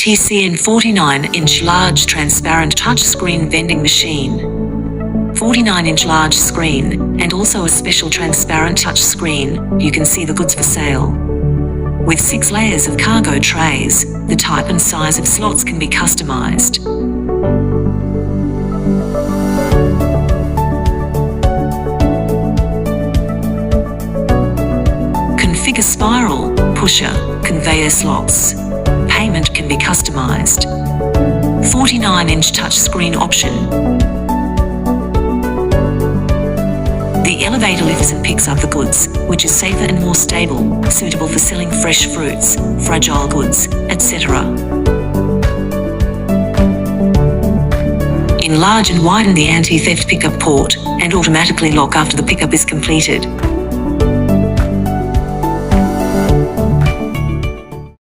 TCN 49-inch large transparent touchscreen vending machine. 49-inch large screen, and also a special transparent touch screen, you can see the goods for sale. With 6 layers of cargo trays, the type and size of slots can be customized. Configure spiral, pusher, conveyor slots. Payment can be customized. 49-inch touchscreen option. The elevator lifts and picks up the goods, which is safer and more stable, suitable for selling fresh fruits, fragile goods, etc. Enlarge and widen the anti-theft pickup port, and automatically lock after the pickup is completed.